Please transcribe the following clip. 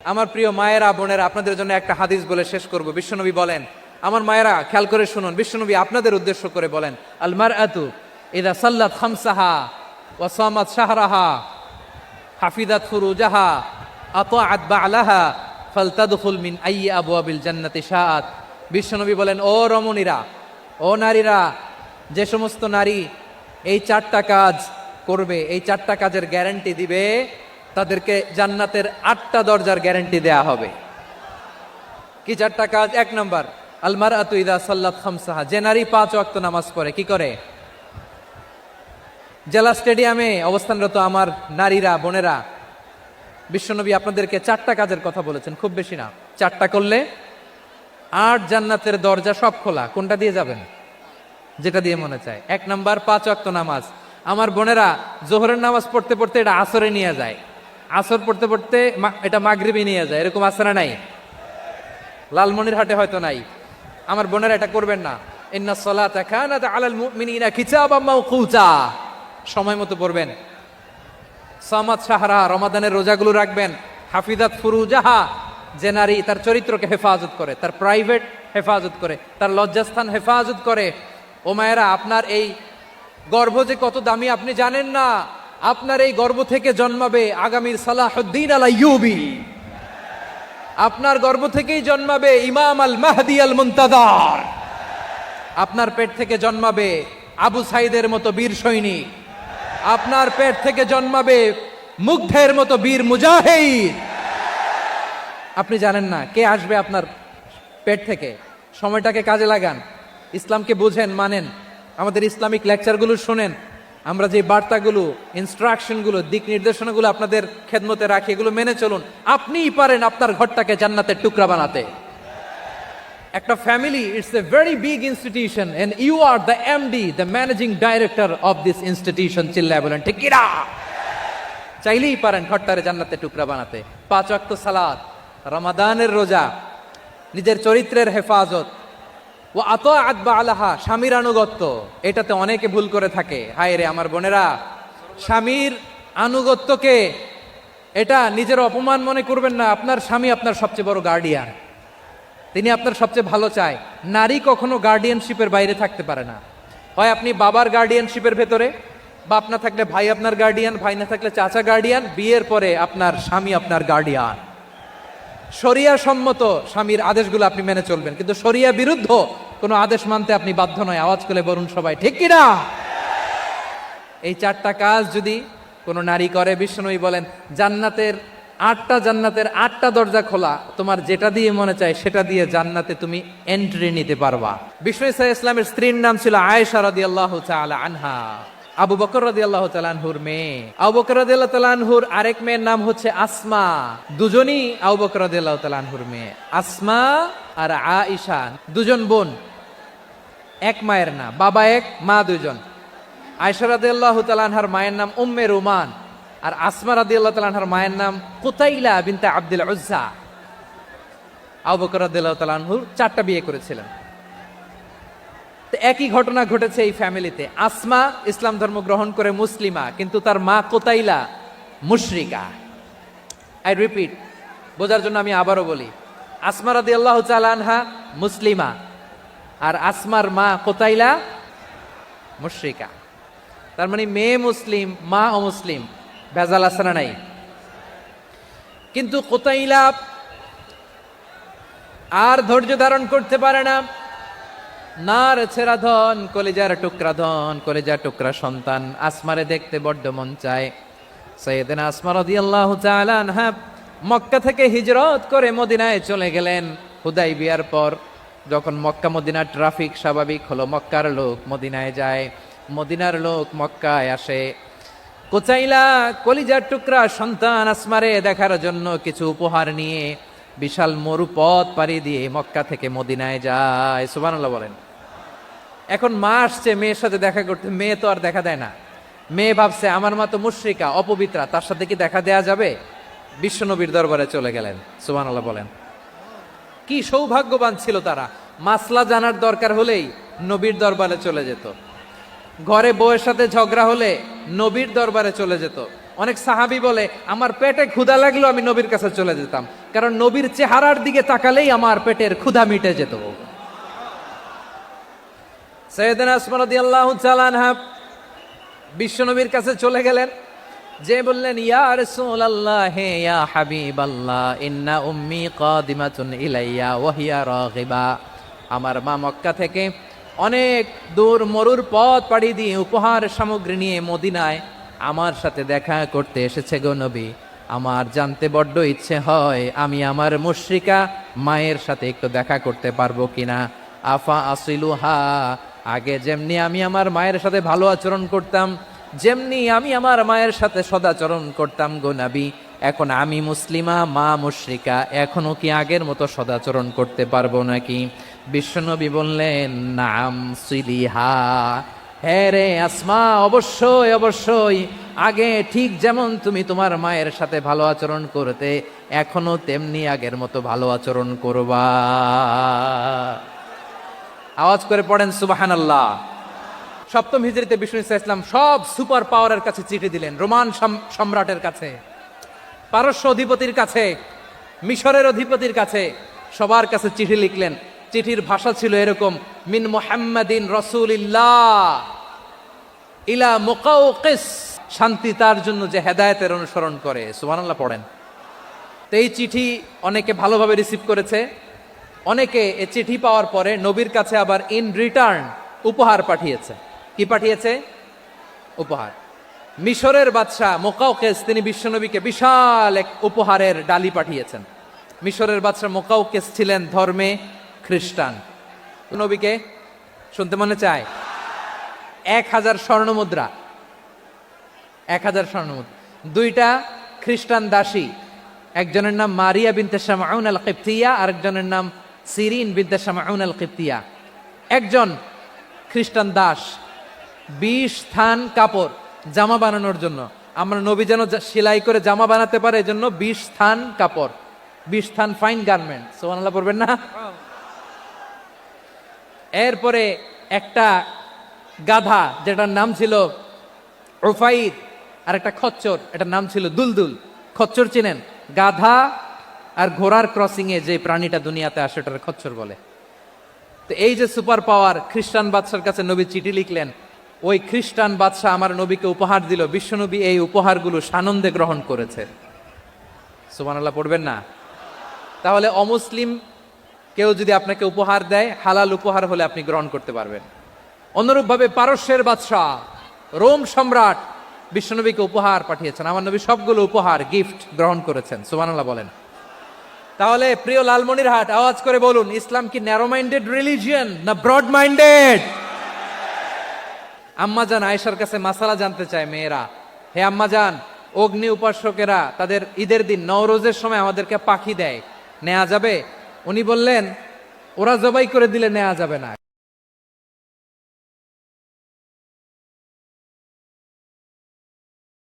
আমার প্রিয় মায়েরা বোনেরা, আপনাদের জন্য একটা হাদিস বলে শেষ করব। বিশ্বনবী বলেন, আমার মায়েরা খেয়াল করে শুনুন, বিশ্বনবী আপনাদের উদ্দেশ্য করে বলেন, আল মারআতু ইযা সাল্লাত খামসাহা ওয়া সামাত শাহরাহা হাফিজাত ফুরুজাহা আতাআত বা'লাহা ফালতাদখুল মিন আইয়ি আবওয়াবিল জান্নাতি শাআত। বিশ্বনবী বলেন, ও রমণীরা, ও নারীরা, যে সমস্ত নারী এই চারটা কাজ করবে, এই চারটা কাজের গ্যারান্টি দিবে, তাদেরকে জান্নাতের 8টা দরজার গ্যারান্টি দেয়া হবে। কি চারটা কাজ? 1 নম্বর, আল মারআতু ইযা সাল্লাত খামসাহা, যে নারী 5 ওয়াক্ত নামাজ পড়ে। কি করে? জেলা স্টেডিয়ামে অবস্থানরত আমার নারীরা বোনেরা, বিশ্বনবী আপনাদেরকে 4টা কাজের কথা বলেছেন, খুব বেশি না। 4টা করলে 8 জান্নাতের দরজা সব খোলা। কোনটা দিয়ে যাবেন? যেটা দিয়ে মনে চায়। 1 নম্বর 5 ওয়াক্ত নামাজ। আমার বোনেরা জোহরের নামাজ পড়তে পড়তে এটা আসরে নিয়ে যায়, আসর পড়তে পড়তে এটা মাগরিবে নিয়ে যায়। এরকম আসরা নাই? লালমনিরহাটে হয়তো নাই। আমার বোনেরা এটা করবেন না। ইন্নাস সালাতা কানাত আলাল মুমিনিনা কিতাবাম মাওকুতা, সময় মতো পড়বেন। সামাত শাহরা, রমাদানের রোজাগুলো রাখবেন। হাফিজাত ফুরুজাহা, যে নারী তার চরিত্রকে হেফাজত করে, তার প্রাইভেট হেফাজত করে, তার লজ্জাস্থান হেফাজত করে। ও মায়েরা, আপনার এই গর্ভ যে কত দামি আপনি জানেন না। আপনার এই গর্ভ থেকে জন্মাবে আগামীর সালাহুদ্দিন আল আইয়ুবী। আপনার গর্ভ থেকেই জন্মাবে ইমাম আল মাহদি আল মুনতাদার। আপনার পেট থেকে জন্মাবে আবু সাইদের মতো বীর সৈনিক। আপনার পেট থেকে জন্মাবে মুগ্ধের মতো বীর মুজাহিদ। আপনি জানেন না কে আসবে আপনার পেট থেকে। সময়টাকে কাজে লাগান, ইসলামকে বুঝেন, মানেন, আমাদের ইসলামিক লেকচারগুলো শোনেন। আমরা যে বার্তাগুলো, ইনস্ট্রাকশনগুলো, দিক নির্দেশনাগুলো আপনাদের খেদমতে রাখি, এগুলো মেনে চলুন। আপনিই পারেন আপনার ঘরটাকে জান্নাতের টুকরা বানাতে। একটা family, it's a very big institution and you are the MD, the managing director of this institution. চিল্লায় বলেন ঠিক কিনা? চাইলেই পারেন ঘরটারে জান্নাতের টুকরা বানাতে। 5 ওয়াক্ত সালাত, রমাদানের রোজা, নিজের চরিত্রের হেফাজত, ও আতাআত বা'লাহা, স্বামীর আনুগত্য। এটাতে অনেকে ভুল করে থাকে। হায় রে আমার বোনেরা, স্বামীর আনুগত্যকে এটা নিজের অপমান মনে করবেন না। আপনার স্বামী আপনার সবচেয়ে বড় গার্ডিয়ান, তিনি আপনার সবচেয়ে ভালো চায়। নারী কখনো গার্ডিয়ানশিপের বাইরে থাকতে পারে না। হয় আপনি বাবার গার্ডিয়ানশিপের ভেতরে, বা আপনার থাকলে ভাই আপনার গার্ডিয়ান, ভাই না থাকলে চাচা গার্ডিয়ান, বিয়ের পরে আপনার স্বামী আপনার গার্ডিয়ান। শরিয়া সম্মত স্বামীর আদেশগুলো আপনি মেনে চলবেন, কিন্তু শরিয়া বিরুদ্ধ কোনো আদেশ মানতে আপনি বাধ্য নয়। আওয়াজ করে বলুন সবাই ঠিক কিনা? এই 4টা কাজ যদি কোনো নারী করে, বিশ্বনবী বলেন জান্নাতের 8টা দরজা খোলা। তোমার যেটা দিয়ে মনে চায় সেটা দিয়ে জান্নাতে তুমি এন্ট্রি নিতে পারবা। বিশ্বনবী সাল্লাল্লাহু আলাইহি ওয়াসাল্লামের স্ত্রীর নাম ছিল আয়েশা রাদিয়াল্লাহু তাআলা আনহা। আবু বকর রাদিয়াল্লাহু তাআলা আনহুর মেয়ে। আবু বকর রাদিয়াল্লাহু তাআলা আনহুর আরেক মেয়ের নাম হচ্ছে আসমা। দুজনই আবু বকর রাদিয়াল্লাহু তাআলা আনহুর মেয়ে। আসমা আর আয়েশা দুজন বোন, এক মায়ের না, বাবা এক, মা দুজন। আয়েশা রাদিয়াল্লাহু তাআলা আনহার মায়ের নাম উম্মে রুমান, আর আসমা রাদিয়াল্লাহু তাআলা আনহার মায়ের নাম কুতাইলা বিনতে আব্দুল উজ্জা। আবু বকর রাদিয়াল্লাহু তাআলা আনহু 4টা বিয়ে করেছিলেন। তো একই ঘটনা ঘটেছে এই ফ্যামিলিতে। আসমা ইসলাম ধর্ম গ্রহণ করে মুসলিমা, কিন্তু তার মা কুতাইলা মুশরিকা। আই রিপিট, বোঝার জন্য আমি আবারও বলি, আসমা রাদিয়াল্লাহু তাআলা আনহা মুসলিমা, আর আসমার মা কুতাইলা মুশরিকা। তার মানে মেয়ে মুসলিম, মা অমুসলিম। ভেজাল আছে না নাই? কিন্তু কুতাইলা আর ধৈর্য ধারণ করতে পারে না। নার ছেড়া ধন, কলিজার টুকরা ধন, কলিজার টুকরা সন্তান। আসমারে দেখতে বড্ড মন চায়। সাইয়েদনা আসমা রাদিয়াল্লাহু তাআলা আনহা মক্কা থেকে হিজরত করে মদিনায় চলে গেলেন হুদাইবিয়ার পর। যখন মক্কা মদিনার ট্রাফিক স্বাভাবিক হলো, মক্কার লোক মদিনায় যায়, মদিনার লোক মক্কায় আসে। কুতাইলা কলিজার টুকরা সন্তান আসমারে দেখার জন্য কিছু উপহার নিয়ে বিশাল মরুপথ পাড়ি দিয়ে মক্কা থেকে মদিনায় যায়। সুবহানাল্লাহ বলেন। এখন মা আসছে মেয়ের সাথে দেখা করতে, মেয়ে তো আর দেখা দেয় না। মেয়ে ভাবছে আমার মা তো মুশরিকা, অপবিত্রা, তার সাথে কি দেখা দেয়া যাবে? বিশ্বনবীর দরবারে চলে গেলেন। সুবহানাল্লাহ বলেন। কি সৌভাগ্যবান ছিল তারা। মাসলা জানার দরকার হলেই নবীর দরবারে চলে যেত। ঘরে বউয়ের সাথে ঝগড়া হলে নবীর দরবারে চলে যেত। অনেক সাহাবী বলে আমার পেটে ক্ষুধা লাগলো আমি নবীর কাছে চলে যেতাম। কারণ নবীর চেহারার দিকে তাকালেই আমার পেটের ক্ষুধা মিটে যেত। সাইয়েদনা আসমা রাদিয়াল্লাহু তাআলা আনহা বিশ্বনবীর কাছে চলে গেলেন, যে বললেন, ইয়া রাসূলুল্লাহ, হে ইয়া হাবিবাল্লাহ, ইন্না উম্মি কাদিমাতুন ইলাইয়া ওয়া হিয়া রাগিবা। আমার মা মক্কা থেকে অনেক দূর মরুর পথ পাড়ি দিয়ে উপহার সামগ্রী নিয়ে মদিনায় আমার সাথে দেখা করতে এসেছে গো নবী। আমার জানতে বড্ড ইচ্ছে হয় আমি আমার মুশরিকা মায়ের সাথে একটু দেখা করতে পারবো কিনা। আফা আসিলুহা, আগে যেমনি আমি আমার মায়ের সাথে ভালো আচরণ করতাম, যেমনি আমি আমার মায়ের সাথে সদাচরণ করতাম গো নবী, এখন আমি মুসলিমা, মা মুশরিকা, এখনো কি আগের মতো সদাচরণ করতে পারবো নাকি? বিশ্বনবী বললেন, নাম সিলিহা, হ্যাঁ রে আসমা, অবশ্যই অবশ্যই, আগে ঠিক যেমন তুমি তোমার মায়ের সাথে ভালো আচরণ করতে, এখনো তেমনি আগের মতো ভালো আচরণ করবা। আওয়াজ করে পড়েন সুবহানাল্লাহ। সপ্তম হিজরিতে বিষ্ণু ইসলাম সব সুপার পাওয়ারের কাছে চিঠি দিলেন, রোমান সম্রাটের কাছে, পারস্য অধিপতির কাছে, মিশরের অধিপতির কাছে, সবার কাছে চিঠি লিখলেন। চিঠির ভাষা ছিল এরকম, মিন মুহাম্মাদিন রাসূলিল্লাহ ইলা মুকাউকিস, শান্তি তার জন্য যে হেদায়েতের অনুসরণ করে। সুবহানাল্লাহ পড়েন। তো এই চিঠি অনেকে ভালোভাবে রিসিভ করেছে, অনেকে এই চিঠি পাওয়ার পরে নবীর কাছে আবার ইন রিটার্ন উপহার পাঠিয়েছে। কি পাঠিয়েছে? উপহার। মিশরের বাদশাহ মুকাউকিস তিনি বিশ্বনবীকে বিশাল এক উপহারের ডালি পাঠিয়েছেন। মিশরের বাদশাহ মুকাউকিস ছিলেন ধর্মে খ্রিস্টান। নবীকে শুনতে মনে চায় 1000 স্বর্ণমুদ্রা, 1000 স্বর্ণমুদ্রা, 2টা খ্রিস্টান দাসী, একজনের নাম মারিয়া বিনতে শামউন আল কিবতিয়া, আরেকজনের নাম সিরিন বিনতে শামউন আল কিবতিয়া। একজন খ্রিস্টান দাস 20 থান কাপড় জামা বানানোর জন্য, আমরা নবী যেন সেলাই করে জামা বানাতে পারে এজন্য 20 থান কাপড়, 20 থান ফাইন গার্মেন্ট। সুবহানাল্লাহ পড়বেন না? এরপরে একটা গাধা যেটার নাম ছিল উফাইদ, আর একটা খচ্চর, এটার নাম ছিল দুলদুল। খচ্চর চিনেন? গাধা আর ঘোড়ার ক্রসিং এ যে প্রাণীটা দুনিয়াতে আসে ওটার খচ্চর বলে। তো এই যে সুপার পাওয়ার খ্রিস্টান বাদশার কাছে নবী চিঠি লিখলেন, ওই খ্রিস্টান বাদশাহ আমার নবীকে উপহার দিল। বিশ্বনবী এই উপহারগুলো সানন্দে গ্রহণ করেছে। সুবহানাল্লাহ পড়বেন না? তাহলে অমুসলিম কেউ যদি আপনাকে উপহার দেয়, হালাল উপহার হলে আপনি গ্রহণ করতে পারবেন। অনুরূপভাবে পারস্যের বাদশাহ, রোম সম্রাট বিশ্বনবীকে উপহার পাঠিয়েছেন। আমার নবী সবগুলো উপহার গিফট গ্রহণ করেছেন। সুবহানাল্লাহ বলেন। তাহলে প্রিয় লালমনিরহাট, আওয়াজ করে বলুন, ইসলাম কি ন্যারো মাইন্ডেড রিলিজিয়ন না ব্রড মাইন্ডেড? আম্মাজান আয়েশার কাছে মাসালা জানতে চায় মেয়েরা, হে আম্মাজান, অগ্নি উপাসকেরা তাদের ঈদের দিন নওরোজের সময় আমাদেরকে পাখি দেয়, নেওয়া যাবে? উনি বললেন, ওরা জবাই করে দিলে নেওয়া যাবে না।